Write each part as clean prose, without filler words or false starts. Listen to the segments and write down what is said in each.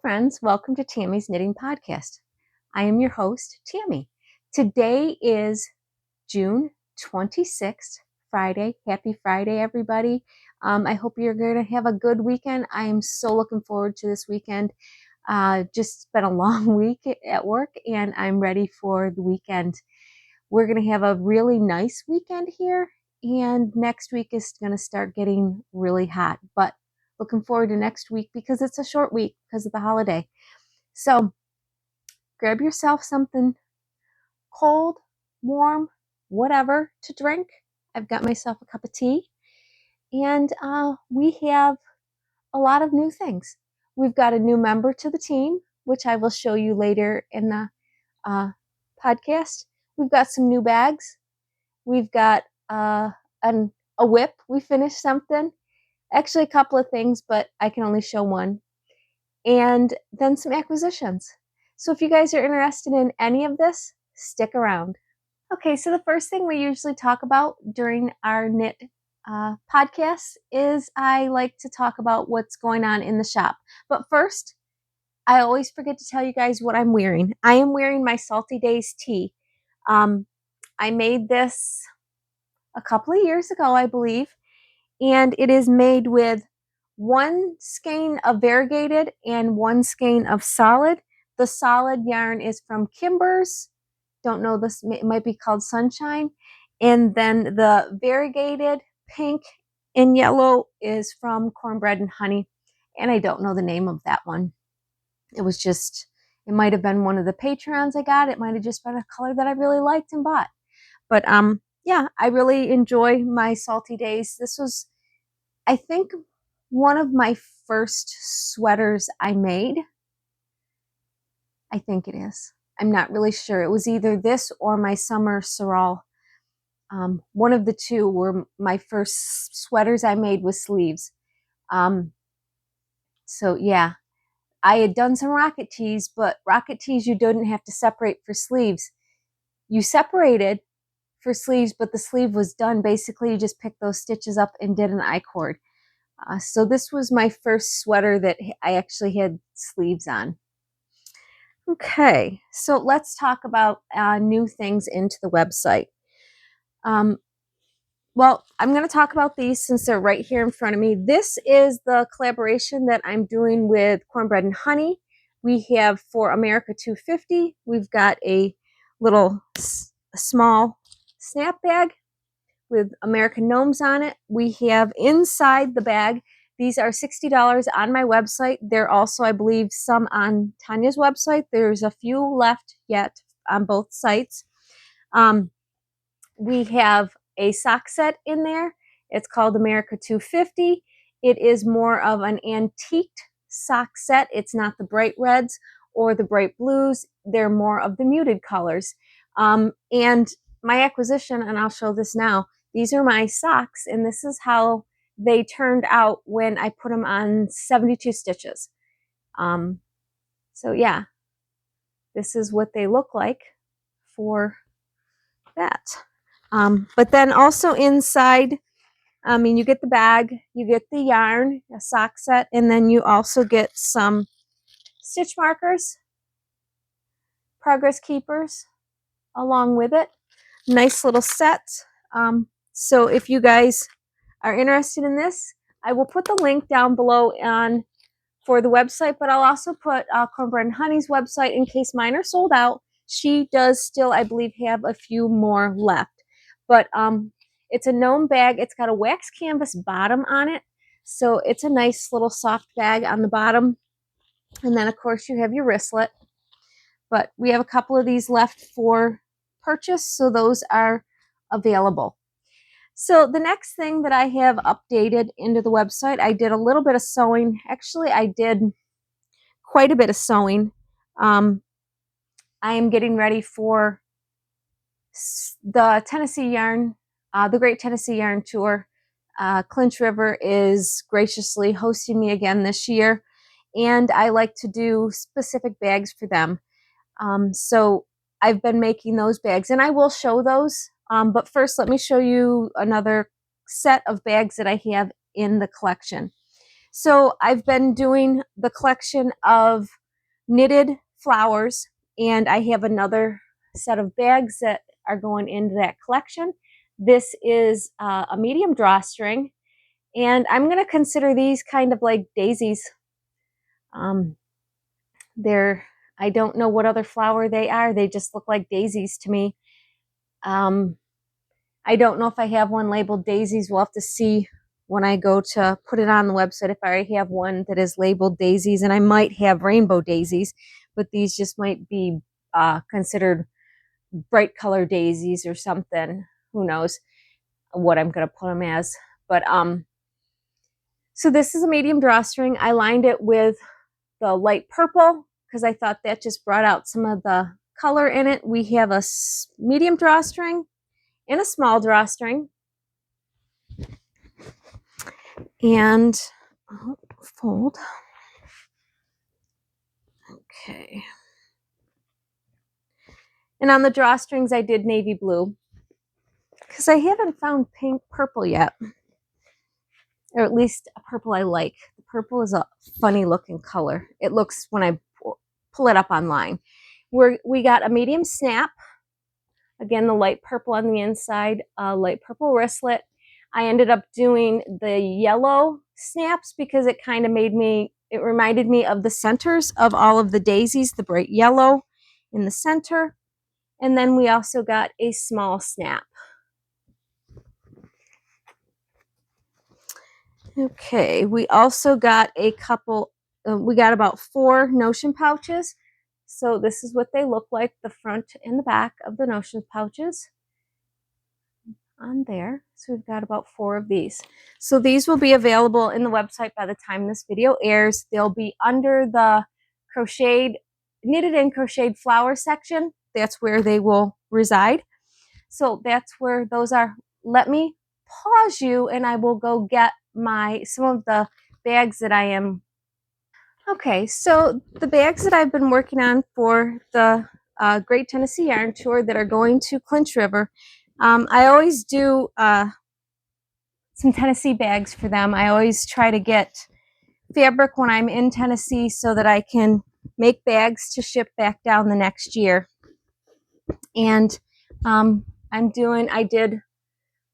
friends, welcome to Tammy's Knitting Podcast. I am your host, Tammy. Today is June 26th, Friday. Happy Friday, everybody. I hope you're going to have a good weekend. I am so looking forward to this weekend. Just been a long week at work and I'm ready for the weekend. We're going to have a really nice weekend here, and next week is going to start getting really hot, but looking forward to next week because it's a short week because of the holiday. So grab yourself something cold, warm, whatever to drink. I've got myself a cup of tea, and we have a lot of new things. We've got a new member to the team, which I will show you later in the podcast. We've got some new bags. We've got a whip. We finished something. Actually, a couple of things, but I can only show one. And then some acquisitions. So if you guys are interested in any of this, stick around. Okay, so the first thing we usually talk about during our knit podcasts is I like to talk about what's going on in the shop. But first, I always forget to tell you guys what I'm wearing. I am wearing my Salty Days tee. I made this a couple of years ago, I believe, and it is made with one skein of variegated and one skein of solid. The solid yarn is from Kimber's. Don't know this, it might be called Sunshine. And then the variegated pink and yellow is from Cornbread Honey. And I don't know the name of that one. It was just, it might have been one of the Patreons I got. It might have just been a color that I really liked and bought. But yeah, I really enjoy my Salty Days. This was, I think, one of my first sweaters I made. I think it is. I'm not really sure. It was either this or my summer sorrel. One of the two were my first sweaters I made with sleeves. So yeah, I had done some rocket tees, but rocket tees you didn't have to separate for sleeves. You separated for sleeves, but the sleeve was done. Basically, you just picked those stitches up and did an I-cord. So this was my first sweater that I actually had sleeves on. Okay, so let's talk about new things into the website. Well, I'm going to talk about these since they're right here in front of me. This is the collaboration that I'm doing with Cornbread and Honey. We have for America 250, we've got a little small snap bag with American gnomes on it. We have inside the bag, these are $60 on my website. There are also, I believe, some on Tanya's website. There's a few left yet on both sites. We have a sock set in there. It's called America 250. It is more of an antiqued sock set. It's not the bright reds or the bright blues. They're more of the muted colors. And my acquisition, and I'll show this now, these are my socks, and this is how they turned out when I put them on 72 stitches. So yeah, this is what they look like for that. But then also inside, you get the bag, you get the yarn, a sock set, and then you also get some stitch markers, progress keepers along with it. Nice little set. So if you guys are interested in this, I will put the link down below for the website, but I'll also put Cornbread and Honey's website in case mine are sold out. She does still, I believe, have a few more left. But it's a gnome bag. It's got a wax canvas bottom on it. So it's a nice little soft bag on the bottom. And then, of course, you have your wristlet. But we have a couple of these left for purchase, so those are available. So the next thing that I have updated into the website, I did a little bit of sewing. Actually, I did quite a bit of sewing. I am getting ready for the Tennessee Yarn, the Great Tennessee Yarn Tour. Clinch River is graciously hosting me again this year, and I like to do specific bags for them. So I've been making those bags, and I will show those. But first, let me show you another set of bags that I have in the collection. So I've been doing the collection of knitted flowers, and I have another set of bags that are going into that collection. This is a medium drawstring, and I'm going to consider these kind of like daisies. I don't know what other flower they are. They just look like daisies to me. I don't know if I have one labeled daisies. We'll have to see when I go to put it on the website if I already have one that is labeled daisies, and I might have rainbow daisies, but these just might be considered bright color daisies or something. Who knows what I'm going to put them as. But so this is a medium drawstring. I lined it with the light purple because I thought that just brought out some of the color in it. We have a medium drawstring and a small drawstring. And fold. Okay. And on the drawstrings, I did navy blue because I haven't found purple yet, or at least a purple I like. The purple is a funny looking color. It looks when I pull it up online. We got a medium snap. Again, the light purple on the inside, light purple wristlet. I ended up doing the yellow snaps because it kind of it reminded me of the centers of all of the daisies, the bright yellow in the center. And then we also got a small snap. Okay, we also got a couple, we got about 4 notion pouches. So this is what they look like, the front and the back of the notion pouches on there. So we've got about 4 of these. So these will be available in the website by the time this video airs. They'll be under the knitted and crocheted flower section. That's where they will reside. So that's where those are. Let me pause you and I will go get some of the bags that I am. Okay, so the bags that I've been working on for the Great Tennessee Yarn Tour that are going to Clinch River. I always do some Tennessee bags for them. I always try to get fabric when I'm in Tennessee so that I can make bags to ship back down the next year. And I did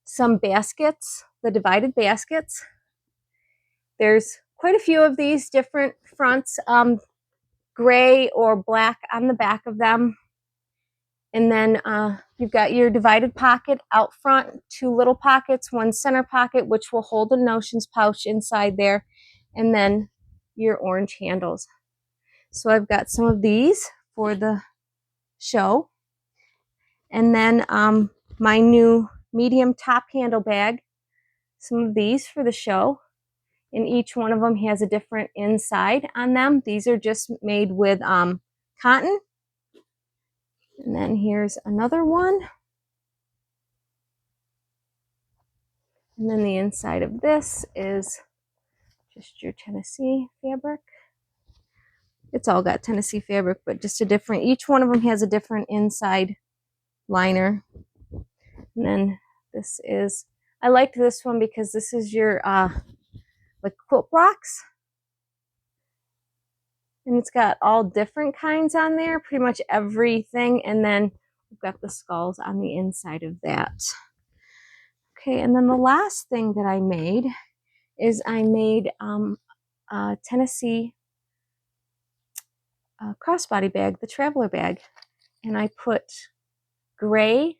some baskets, the divided baskets. There's quite a few of these different fronts, gray or black on the back of them. And then you've got your divided pocket out front, 2 little pockets, 1 center pocket, which will hold a notions pouch inside there, and then your orange handles. So I've got some of these for the show. And then my new medium top handle bag, some of these for the show. And each one of them has a different inside on them. These are just made with cotton. And then here's another one. And then the inside of this is just your Tennessee fabric. It's all got Tennessee fabric, but just each one of them has a different inside liner. And then I liked this one because this is your like quilt blocks. And it's got all different kinds on there, pretty much everything. And then we've got the skulls on the inside of that. Okay, and then the last thing that I made is I made a Tennessee crossbody bag, the traveler bag. And I put gray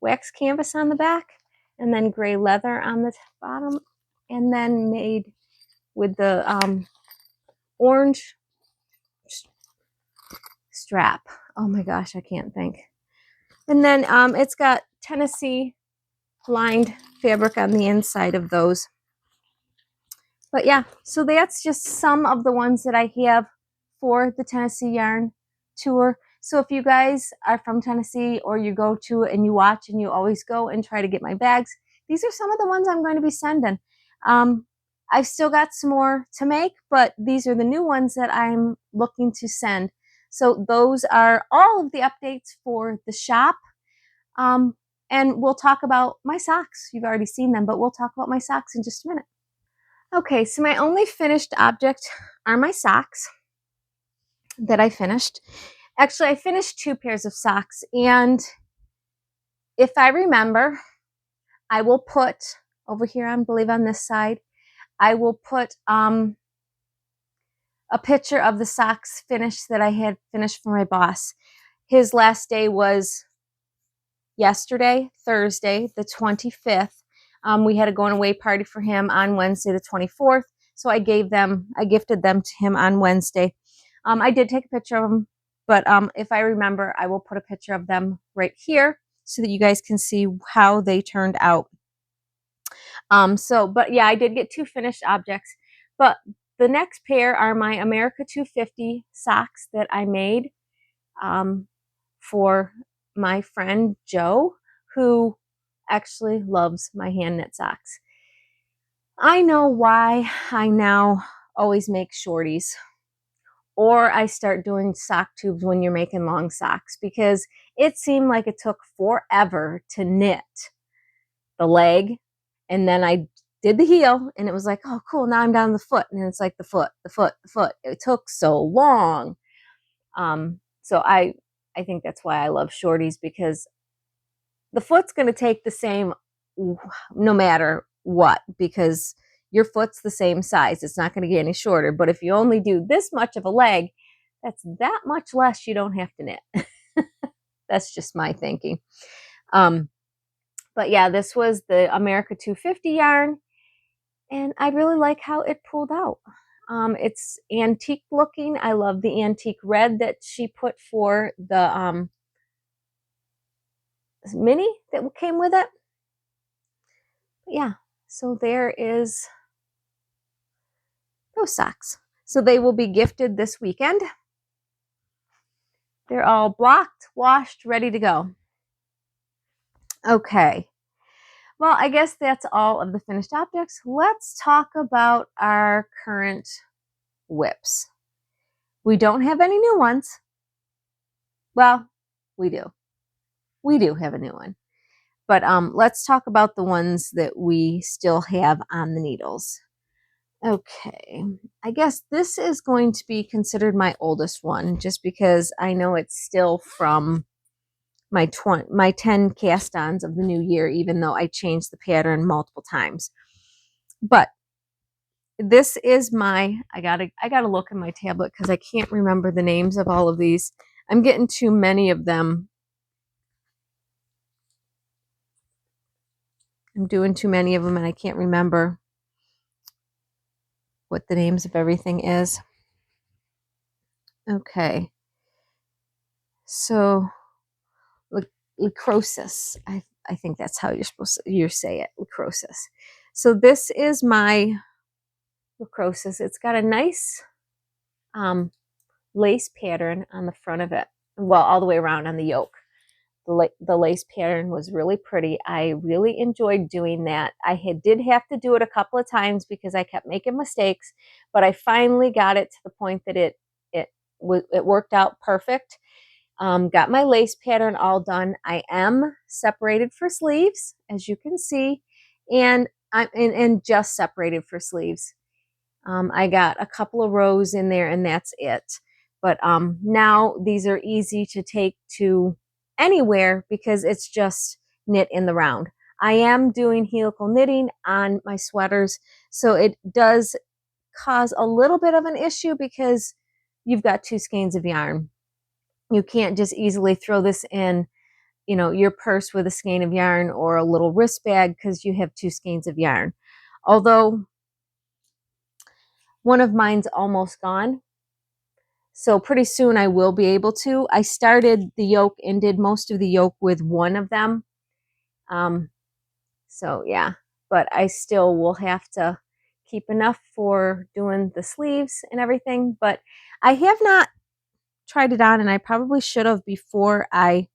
wax canvas on the back and then gray leather on the bottom, and then made with the orange strap. Oh my gosh, I can't think. And then it's got Tennessee lined fabric on the inside of those. But yeah, so that's just some of the ones that I have for the Tennessee Yarn Tour. So if you guys are from Tennessee, or you go to and you watch and you always go and try to get my bags, these are some of the ones I'm going to be sending. I've still got some more to make, but these are the new ones that I'm looking to send. So those are all of the updates for the shop. And we'll talk about my socks. You've already seen them, but we'll talk about my socks in just a minute. Okay, so my only finished object are my socks. that I finished. Actually, I finished 2 pairs of socks, and if I remember, I will put over here, I believe on this side, I will put a picture of the socks finished that I had finished for my boss. His last day was yesterday, Thursday, the 25th. We had a going away party for him on Wednesday, the 24th. So I gifted them to him on Wednesday. I did take a picture of them, but if I remember, I will put a picture of them right here so that you guys can see how they turned out. But yeah, I did get 2 finished objects, but the next pair are my America 250 socks that I made for my friend Joe, who actually loves my hand knit socks. I know why I now always make shorties, or I start doing sock tubes when you're making long socks, because it seemed like it took forever to knit the leg, and then I did the heel, and it was like, oh cool, now I'm down to the foot, and it's like the foot. It took so long. So I think that's why I love shorties, because the foot's going to take the same no matter what, because your foot's the same size. It's not going to get any shorter. But if you only do this much of a leg, that's that much less you don't have to knit. That's just my thinking. But yeah, this was the America 250 yarn, and I really like how it pulled out. It's antique looking. I love the antique red that she put for the mini that came with it. But yeah, so there is those socks. So they will be gifted this weekend. They're all blocked, washed, ready to go. Okay. Well, I guess that's all of the finished objects. Let's talk about our current whips. We don't have any new ones. Well, we do. We do have a new one. But let's talk about the ones that we still have on the needles. Okay, I guess this is going to be considered my oldest one, just because I know it's still from my 10 cast-ons of the new year, even though I changed the pattern multiple times. But this is I gotta look in my tablet because I can't remember the names of all of these. I'm getting too many of them. I'm doing too many of them, and I can't remember what the names of everything is. Okay. So, lacrosis. I think that's how you say it, lacrosis. So this is my lacrosis. It's got a nice lace pattern on the front of it. Well, all the way around on the yoke. The lace pattern was really pretty. I really enjoyed doing that. I did have to do it a couple of times because I kept making mistakes, but I finally got it to the point that it worked out perfect. Got my lace pattern all done. I am separated for sleeves, as you can see, and I'm just separated for sleeves. I got a couple of rows in there, and that's it. But now these are easy to take to anywhere because it's just knit in the round. I am doing helical knitting on my sweaters, so it does cause a little bit of an issue because you've got 2 skeins of yarn. You can't just easily throw this in, your purse with a skein of yarn or a little wrist bag because you have 2 skeins of yarn. Although one of mine's almost gone, so pretty soon I will be able to. I started the yoke and did most of the yoke with one of them. So yeah, but I still will have to keep enough for doing the sleeves and everything. But I have not tried it on, and I probably should have before I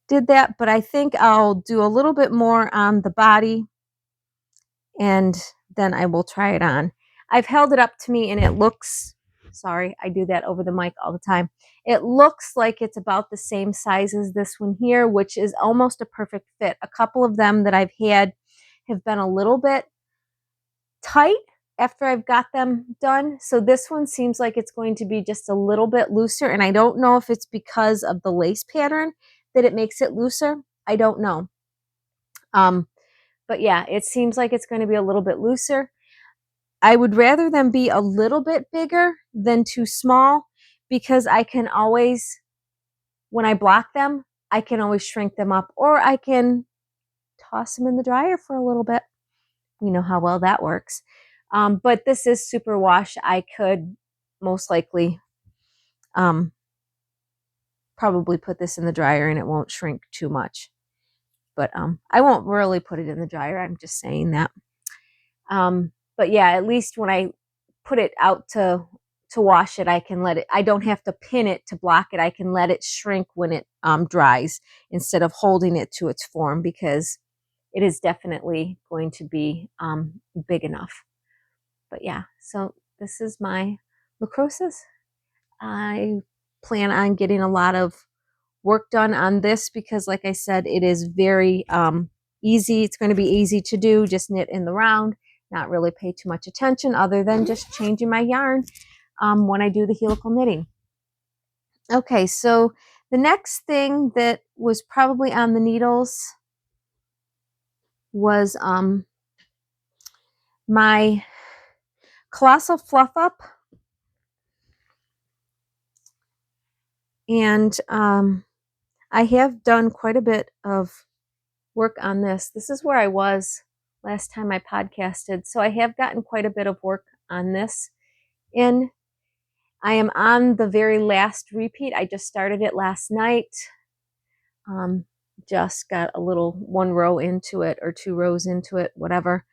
did that. But I think I'll do a little bit more on the body, and then I will try it on. I've held it up to me, and it looks, sorry, I do that over the mic all the time. It looks like it's about the same size as this one here, which is almost a perfect fit. A couple of them that I've had have been a little bit tight, after I've got them done. So this one seems like it's going to be just a little bit looser, and I don't know if it's because of the lace pattern that it makes it looser. I don't know. But yeah, it seems like it's going to be a little bit looser. I would rather them be a little bit bigger than too small, because I can always, when I block them, I can always shrink them up, or I can toss them in the dryer for a little bit. You know how well that works. But this is superwash. I could most likely probably put this in the dryer and it won't shrink too much. But I won't really put it in the dryer. I'm just saying that. But yeah, at least when I put it out to wash it, I can let it, I don't have to pin it to block it. I can let it shrink when it dries instead of holding it to its form, because it is definitely going to be big enough. But yeah, so this is my lacrosses. I plan on getting a lot of work done on this because, like I said, it is very easy. It's going to be easy to do. Just knit in the round, not really pay too much attention other than just changing my yarn when I do the helical knitting. Okay, so the next thing that was probably on the needles was my Colossal Fluff Up. And I have done quite a bit of work on this. This is where I was last time I podcasted. So I have gotten quite a bit of work on this. And I am on the very last repeat. I just started it last night. Just got a little 1 row into it, or 2 rows into it, whatever.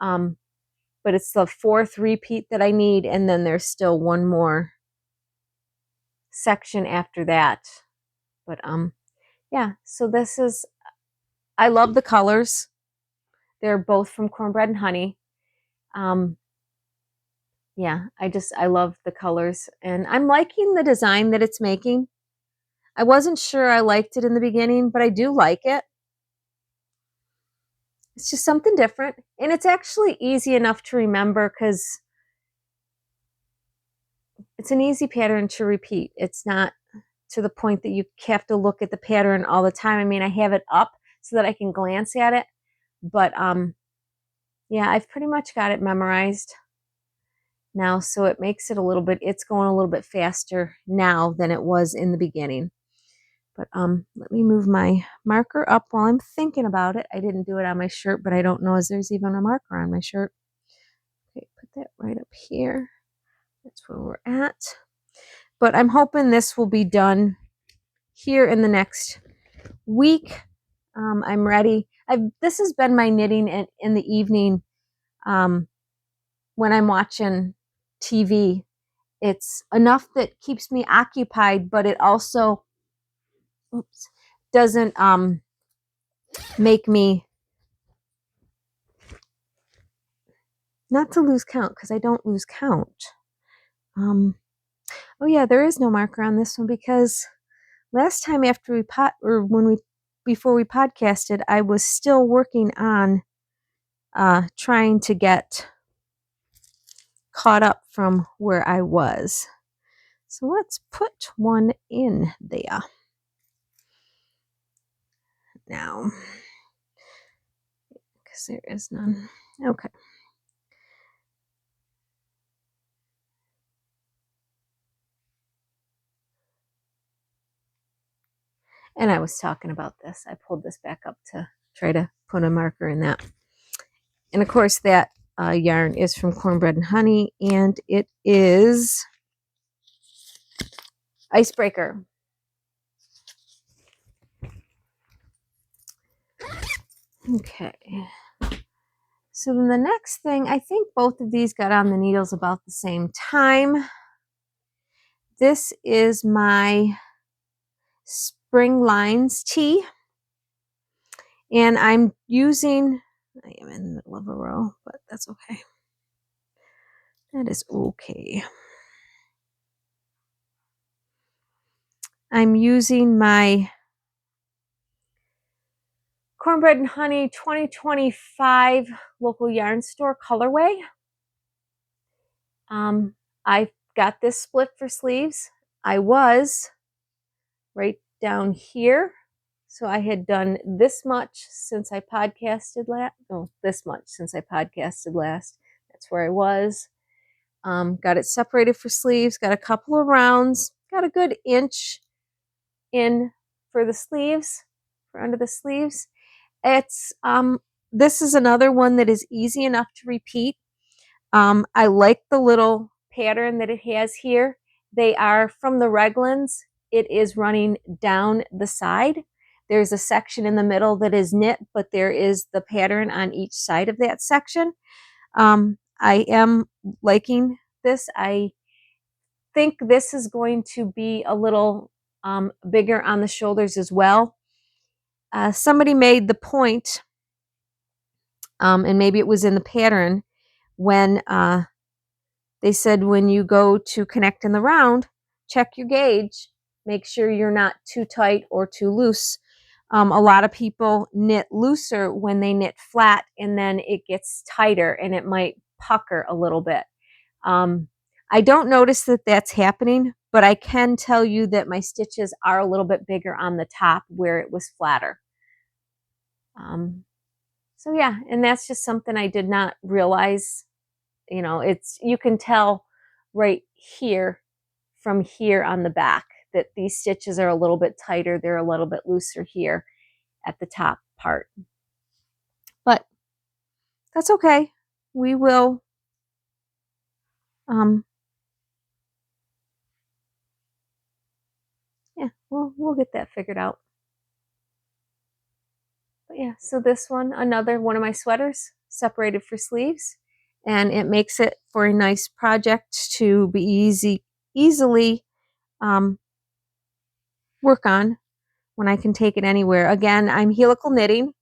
But it's the 4th repeat that I need. And then there's still 1 more section after that. But yeah, so this is, I love the colors. They're both from Cornbread Honey. Yeah, I love the colors, and I'm liking the design that it's making. I wasn't sure I liked it in the beginning, but I do like it. It's just something different, and it's actually easy enough to remember because it's an easy pattern to repeat. It's not to the point that you have to look at the pattern all the time. I mean, I have it up so that I can glance at it, but yeah, I've pretty much got it memorized now, so it makes it a little bit, it's going a little bit faster now than it was in the beginning. But let me move my marker up while I'm thinking about it. I didn't do it on my shirt, but I don't know if there's even a marker on my shirt. Okay, put that right up here. That's where we're at. But I'm hoping this will be done here in the next week. I'm ready. This has been my knitting in the evening when I'm watching TV. It's enough that keeps me occupied, but it also doesn't make me not to lose count, because I don't lose count. Oh yeah, there is no marker on this one, because last time after before we podcasted, I was still working on trying to get caught up from where I was. So let's put one in there now, because there is none. Okay. And I was talking about this. I pulled this back up to try to put a marker in that. And of course, that yarn is from Cornbread Honey, and it is Icebreaker. Okay. So then the next thing, I think both of these got on the needles about the same time. This is my Spring Lines tee. And I'm using, I am in the middle of a row, but that's okay. That is okay. I'm using my Cornbread Honey 2025 local yarn store colorway. I got this split for sleeves. I was right down here. So I had done this much since I podcasted last. Oh, this much since I podcasted last. That's where I was. Got it separated for sleeves. Got a couple of rounds. Got a good inch in for the sleeves, for under the sleeves. It's this is another one that is easy enough to repeat. I like the little pattern that it has here. They are from the Reglans. It is running down the side. There's a section in the middle that is knit, but there is the pattern on each side of that section. I am liking this. I think this is going to be a little bigger on the shoulders as well. Somebody made the point, and maybe it was in the pattern, when they said when you go to connect in the round, check your gauge, make sure you're not too tight or too loose. A lot of people knit looser when they knit flat, and then it gets tighter and it might pucker a little bit. I don't notice that that's happening, but I can tell you that my stitches are a little bit bigger on the top where it was flatter. So yeah, and that's just something I did not realize. You know, you can tell right here from here on the back that these stitches are a little bit tighter. They're a little bit looser here at the top part. But that's okay. We will yeah, we'll get that figured out. But yeah, so this one, another one of my sweaters, separated for sleeves, and it makes it for a nice project to be easily work on when I can take it anywhere. Again, I'm helical knitting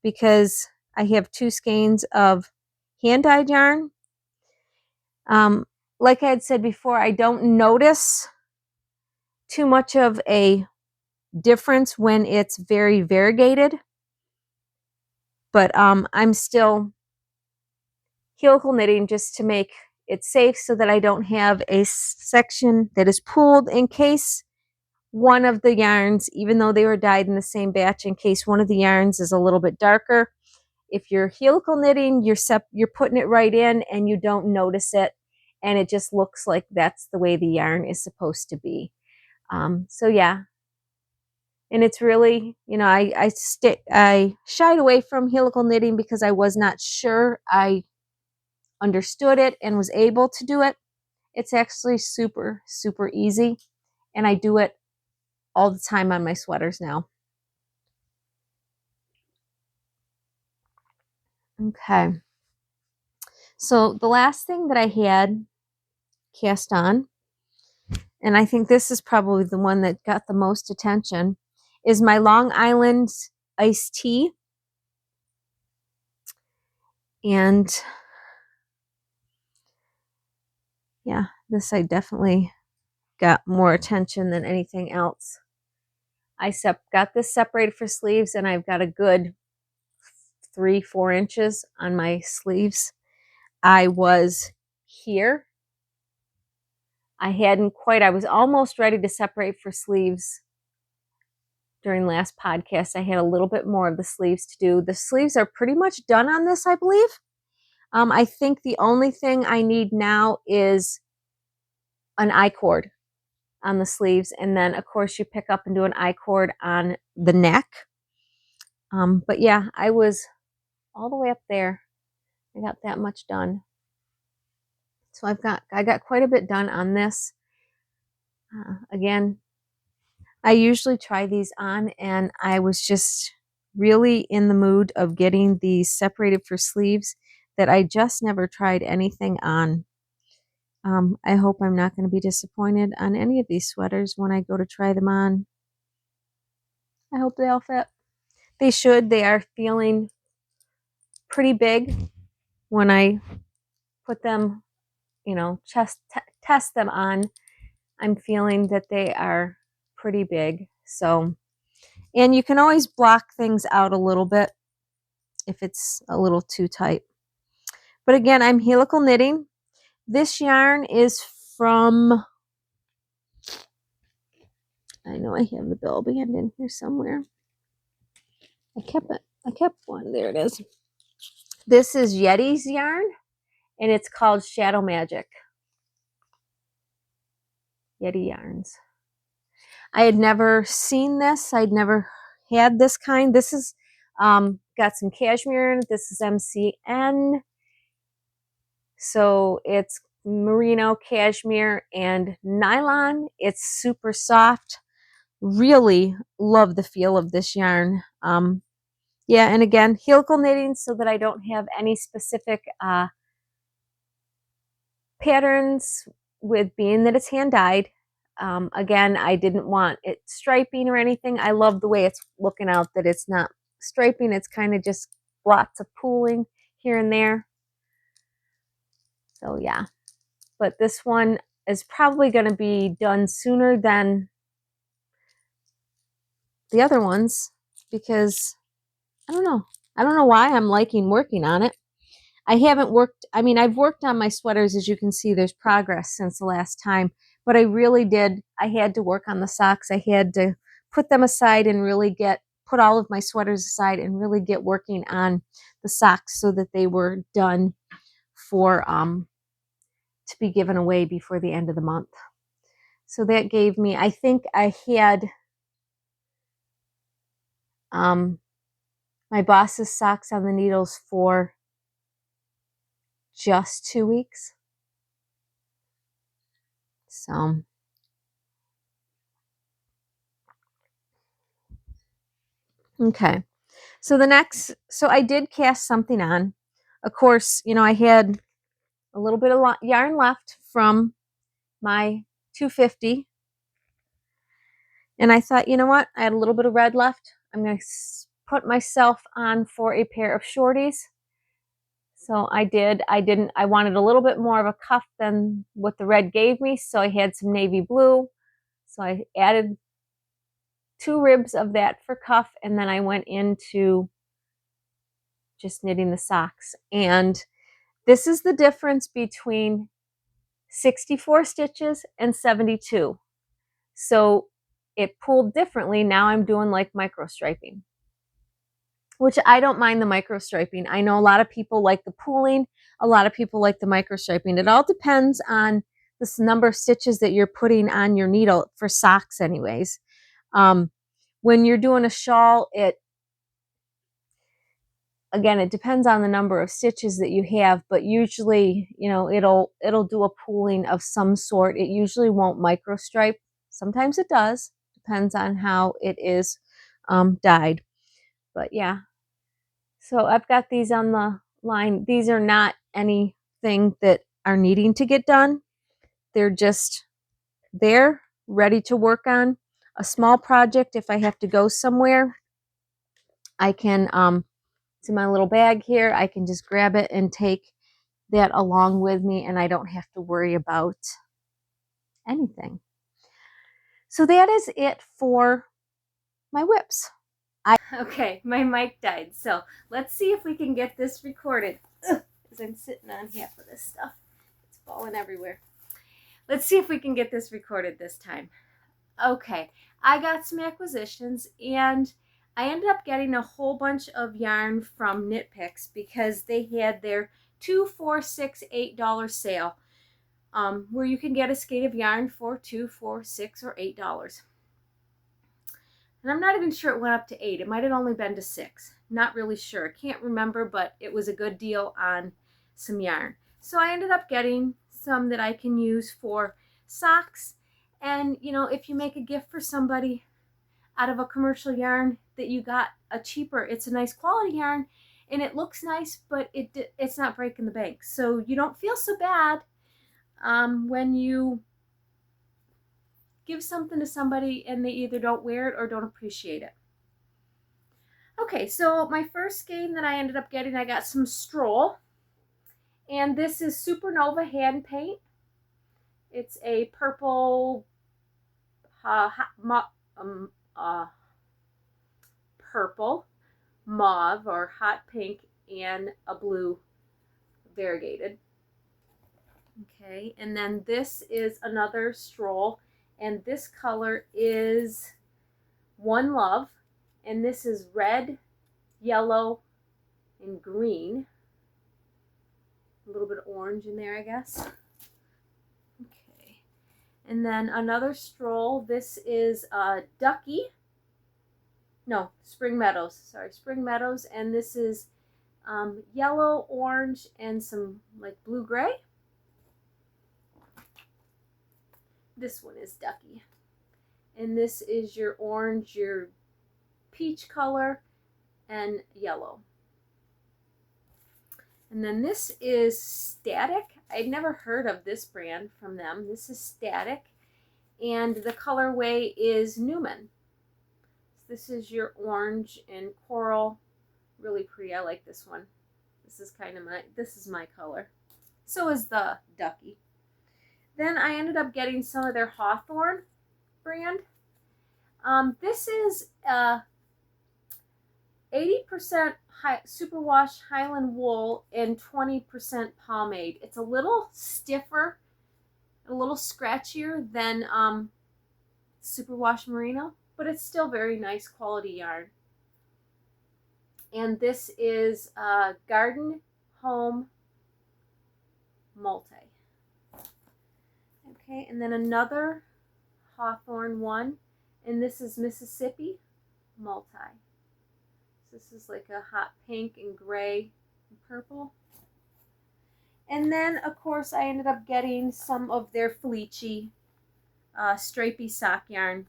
because I have 2 skeins of hand-dyed yarn. Like I had said before, I don't notice too much of a difference when it's very variegated, but I'm still helical knitting just to make it safe so that I don't have a section that is pulled in case one of the yarns, even though they were dyed in the same batch, in case one of the yarns is a little bit darker. If you're helical knitting, you're putting it right in and you don't notice it, and it just looks like that's the way the yarn is supposed to be. So yeah, and it's really, you know, I shied away from helical knitting because I was not sure I understood it and was able to do it. It's actually super, super easy, and I do it all the time on my sweaters now. Okay. So the last thing that I had cast on, and I think this is probably the one that got the most attention, is my Long Island iced tea. And yeah, this I definitely got more attention than anything else. I got this separated for sleeves, and I've got a good 3-4 inches on my sleeves. I was here. I was almost ready to separate for sleeves during last podcast. I had a little bit more of the sleeves to do. The sleeves are pretty much done on this, I believe. I think the only thing I need now is an I-cord on the sleeves, and then of course you pick up and do an I-cord on the neck. But yeah, I was all the way up there. I got that much done. So I got quite a bit done on this. Again, I usually try these on, and I was just really in the mood of getting these separated for sleeves that I just never tried anything on. I hope I'm not going to be disappointed on any of these sweaters when I go to try them on. I hope they all fit. They should. They are feeling pretty big when I put them, you know, test them on. I'm feeling that they are pretty big. So, and you can always block things out a little bit if it's a little too tight. But again, I'm helical knitting. This yarn is from, I know I have the bill band in here somewhere. I kept one. There it is. This is Yeti's yarn, and it's called Shadow Magic. Yeti yarns. I had never seen this. I'd never had this kind. This is got some cashmere in it. This is MCN. So it's merino, cashmere, and nylon. It's super soft. Really love the feel of this yarn. Yeah, and again, helical knitting so that I don't have any specific patterns with being that it's hand dyed. Again, I didn't want it striping or anything. I love the way it's looking out, that it's not striping. It's kind of just lots of pooling here and there. So yeah, but this one is probably going to be done sooner than the other ones because I don't know. I don't know why I'm liking working on it. I haven't worked, I mean, I've worked on my sweaters. As you can see, there's progress since the last time, but I really did. I had to work on the socks. I had to put them aside and really put all of my sweaters aside and really get working on the socks so that they were done for, to be given away before the end of the month. So that gave me, I think I had, my boss's socks on the needles for just 2 weeks. So, okay. So so I did cast something on. Of course, you know, I had a little bit of yarn left from my 250. And I thought, you know what? I had a little bit of red left. I'm going to put myself on for a pair of shorties. So I did. I wanted a little bit more of a cuff than what the red gave me. So I had some navy blue. So I added 2 ribs of that for cuff. And then I went into just knitting the socks. And this is the difference between 64 stitches and 72. So it pulled differently. Now I'm doing like micro striping, which I don't mind the micro striping. I know a lot of people like the pooling. A lot of people like the micro striping. It all depends on the number of stitches that you're putting on your needle for socks anyways. When you're doing a shawl, again, it depends on the number of stitches that you have, but usually, you know, it'll do a pooling of some sort. It usually won't micro stripe. Sometimes it does. Depends on how it is dyed. But yeah, so I've got these on the line. These are not anything that are needing to get done. They're just there, ready to work on. A small project if I have to go somewhere. I can it's in my little bag here. I can just grab it and take that along with me, and I don't have to worry about anything. So that is it for my whips. Okay, my mic died, so let's see if we can get this recorded. Because I'm sitting on half of this stuff. It's falling everywhere. Let's see if we can get this recorded this time. Okay, I got some acquisitions, and I ended up getting a whole bunch of yarn from Knit Picks because they had their $2, $4, $6, $8 sale, where you can get a skate of yarn for $2, $4, $6, or $8. And I'm not even sure it went up to 8. It might have only been to 6. Not really sure. Can't remember, but it was a good deal on some yarn. So I ended up getting some that I can use for socks. And, you know, if you make a gift for somebody out of a commercial yarn that you got a cheaper, it's a nice quality yarn and it looks nice, but it's not breaking the bank. So you don't feel so bad when you give something to somebody and they either don't wear it or don't appreciate it. Okay, so my first skein that I ended up getting, I got some Stroll. And this is Supernova hand paint. It's a purple, purple, mauve, or hot pink, and a blue variegated. Okay, and then this is another stroll, and this color is One Love, and this is red, yellow, and green. A little bit of orange in there, I guess. Okay, and then another stroll. This is Ducky. No, Spring Meadows. Sorry, Spring Meadows, and this is yellow, orange, and some like blue-gray. This one is Ducky. And this is your orange, your peach color, and yellow. And then this is Static. I'd never heard of this brand from them. This is Static. And the colorway is Newman. This is your orange and coral. Really pretty. I like this one. This is my color. So is the Ducky. Then I ended up getting some of their Hawthorne brand. This is 80% superwash Highland wool and 20% pomade. It's a little stiffer, a little scratchier than superwash merino, but it's still very nice quality yarn. And this is Garden Home Multi. Okay, and then another Hawthorne one, and this is Mississippi Multi. This is like a hot pink and gray and purple. And then, of course, I ended up getting some of their Felici stripey sock yarn.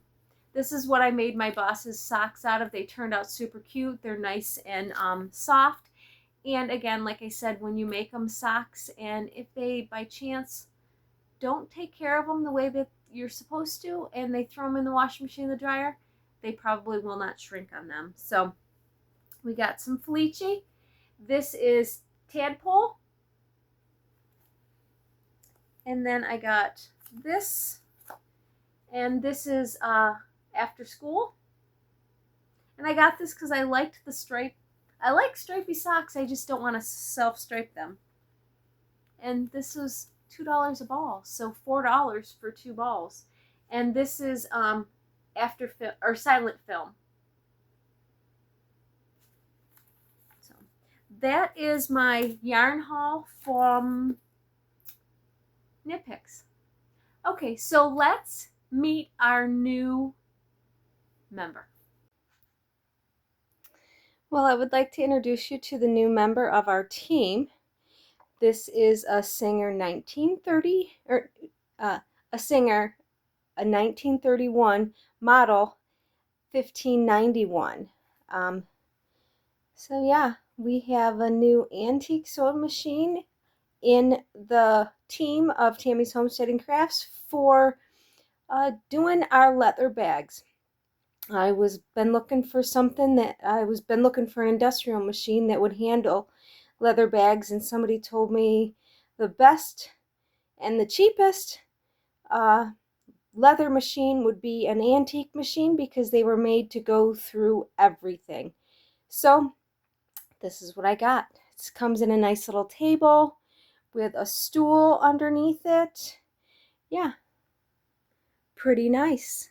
This is what I made my boss's socks out of. They turned out super cute. They're nice and soft. And again, like I said, when you make them socks, and if they, by chance, don't take care of them the way that you're supposed to, and they throw them in the washing machine or the dryer, they probably will not shrink on them. So we got some Felici. This is Tadpole. And then I got this. And this is After School. And I got this because I liked the stripe. I like stripy socks. I just don't want to self-stripe them. And this was $2 a ball. So $4 for 2 balls. And this is silent film. That is my yarn haul from Knit Picks. Okay, so let's meet our new member. Well, I would like to introduce you to the new member of our team. This is a singer 1931 model 1591. So yeah, we have a new antique sewing machine in the team of Tammy's Homesteading Crafts for doing our leather bags. I was been looking for an industrial machine that would handle leather bags, and somebody told me the best and the cheapest leather machine would be an antique machine because they were made to go through everything. So this is what I got. It comes in a nice little table with a stool underneath it. Yeah, pretty nice.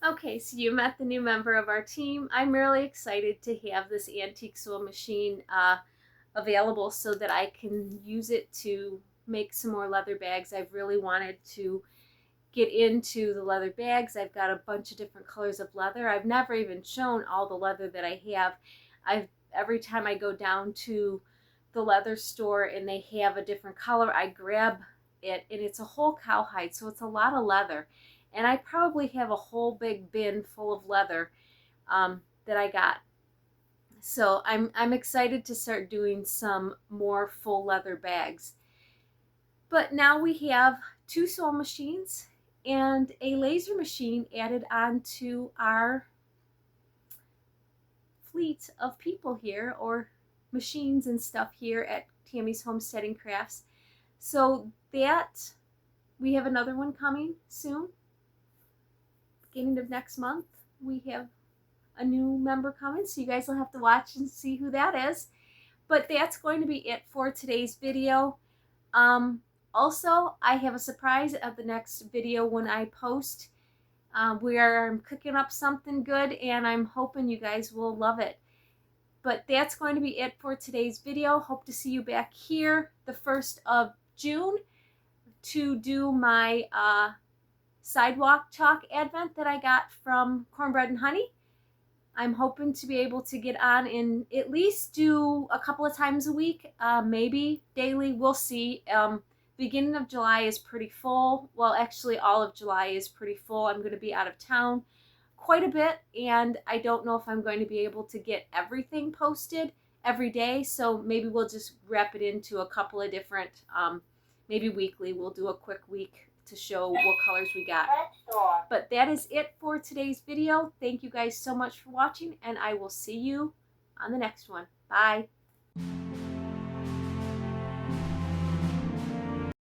Okay, so you met the new member of our team. I'm really excited to have this antique sewing machine available so that I can use it to make some more leather bags. I've really wanted to get into the leather bags. I've got a bunch of different colors of leather. I've never even shown all the leather that I have. Every time I go down to the leather store and they have a different color, I grab it, and it's a whole cowhide, so it's a lot of leather. And I probably have a whole big bin full of leather that I got. So I'm excited to start doing some more full leather bags. But now we have 2 sewing machines and a laser machine added onto our fleet of people here, or machines and stuff here at Tammy's Homesteading Crafts. So that we have another one coming soon. Beginning of next month, we have a new member coming, so you guys will have to watch and see who that is. But that's going to be it for today's video. Also, I have a surprise at the next video when I post, where I'm cooking up something good, and I'm hoping you guys will love it. But that's going to be it for today's video. Hope to see you back here the 1st of June to do my sidewalk chalk advent that I got from Cornbread and Honey. I'm hoping to be able to get on and at least do a couple of times a week, maybe daily. We'll see. Beginning of July is pretty full. Well, actually all of July is pretty full. I'm going to be out of town quite a bit, and I don't know if I'm going to be able to get everything posted every day, so maybe we'll just wrap it into a couple of different, maybe weekly. We'll do a quick week to show what colors we got. But that is it for today's video. Thank you guys so much for watching, and I will see you on the next one. Bye.